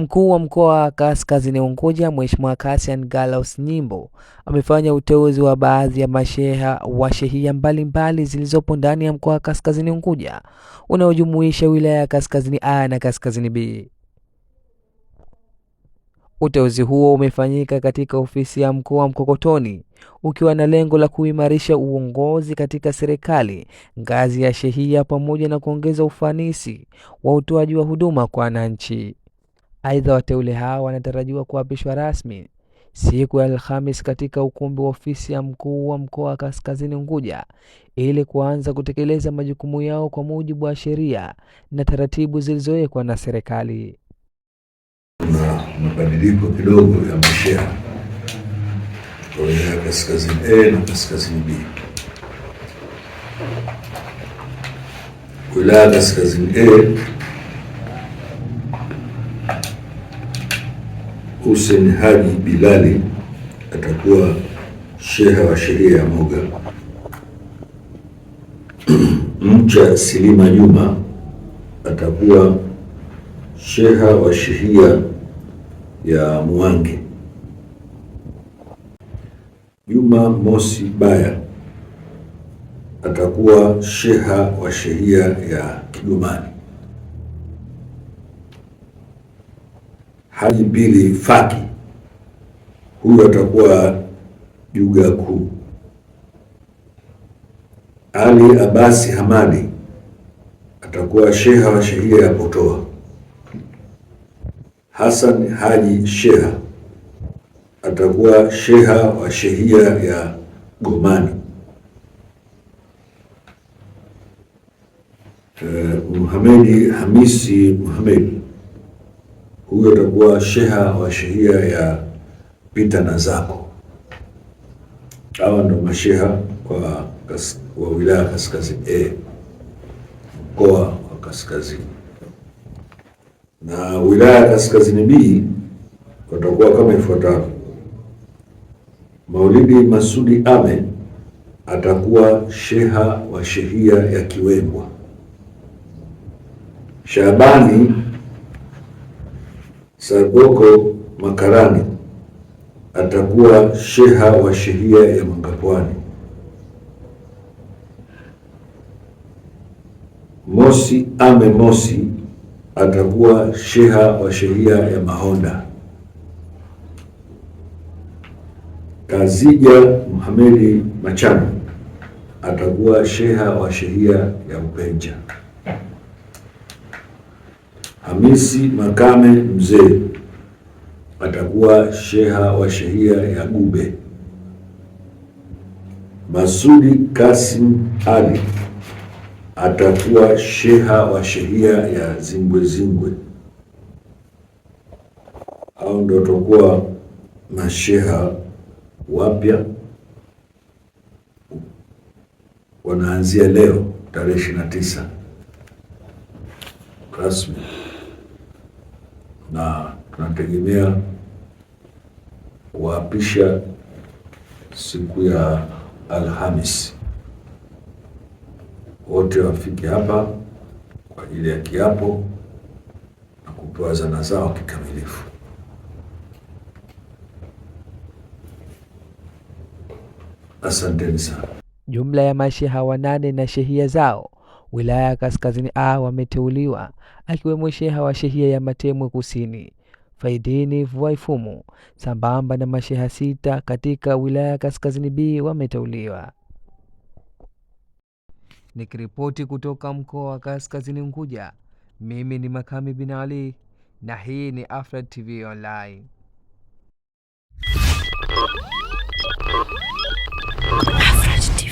Mkuu wa mkoa wa Kaskazini Unguja, Mheshimiwa Cassian Gallus Nyimbo, amefanya uteuzi wa baadhi ya masheha wa shehia mbalimbali zilizopo ndani ya mkoa wa Kaskazini Unguja, unaojumuisha wilaya ya Kaskazini A na Kaskazini B. Uteuzi huo umefanyika katika ofisi ya mkoa wa Mkokotoni, ukiwa na lengo la kuimarisha uongozi katika serikali ngazi ya shehia pamoja na kuongeza ufanisi wa utoaji wa huduma kwa wananchi. Aidha, wateule hao wanatarajiwa kuapishwa rasmi siku ya Alhamisi katika ukumbi wa ofisi ya mkuu wa mkoa wa Kaskazini Unguja ili kuanza kutekeleza majukumu yao kwa mujibu wa sheria na taratibu zilizowekwa na serikali. Kuna mabadiliko kidogo ya masheha kwa wilaya ya Kaskazini A na Kaskazini B. Wilaya ya Kaskazini A, Hussein Haji Bilali atakuwa sheha wa shehia ya Moga. Mcha Silima Juma atakuwa sheha wa shehia ya Mwange. Juma Mosi Baya atakuwa sheha wa shehia ya Kigomani. Haji Pili Faki, huyu atakuwa Juga Kuu. Ali Abasi Hamadi atakuwa sheha wa shehia ya Potoa. Hassan Haji Sheha atakuwa sheha wa shehia ya Gomani. Muhamedi Hamisi Muhamedi, huyo atakuwa sheha wa shehia ya Pita na Zako. Hawa ndo masheha wa wilaya Kaskazini A, mkoa wa Kaskazini. Na wilaya Kaskazini B watakuwa kama ifuatavyo: Maulidi Masudi Ame atakuwa sheha wa shehia ya Kiwembwa. Shabani Saboko Makarani atakuwa sheha wa shehia ya Mangapwani. Mosi Ame Mosi atakuwa sheha wa shehia ya Mahonda. Kazija Muhamedi Machano atakuwa sheha wa shehia ya Upenja. Hamisi Makame Mzee atakuwa sheha wa shehia ya Gube. Masudi Kasim Ali atakuwa sheha wa shehia ya Zingwe Zingwe. Hao ndio watakuwa masheha wapya, wanaanzia leo tarehe 29 rasmi, na tunategemea kuapisha siku ya Alhamisi. Wote wafike hapa kwa ajili ya kiapo na kupewa zana zao kikamilifu. Asanteni sana. Jumla ya masheha 8 na shehia zao wilaya ya Kaskazini A wameteuliwa, akiwemo sheha wa shehia ya Matemwe Kusini Faidini Vuaifumu, sambamba na masheha 6 katika wilaya ya Kaskazini B wameteuliwa. Nikiripoti kutoka mkoa wa Kaskazini Unguja, mimi ni Makami bin Ali na hii ni Afrad TV Online. Afrad TV.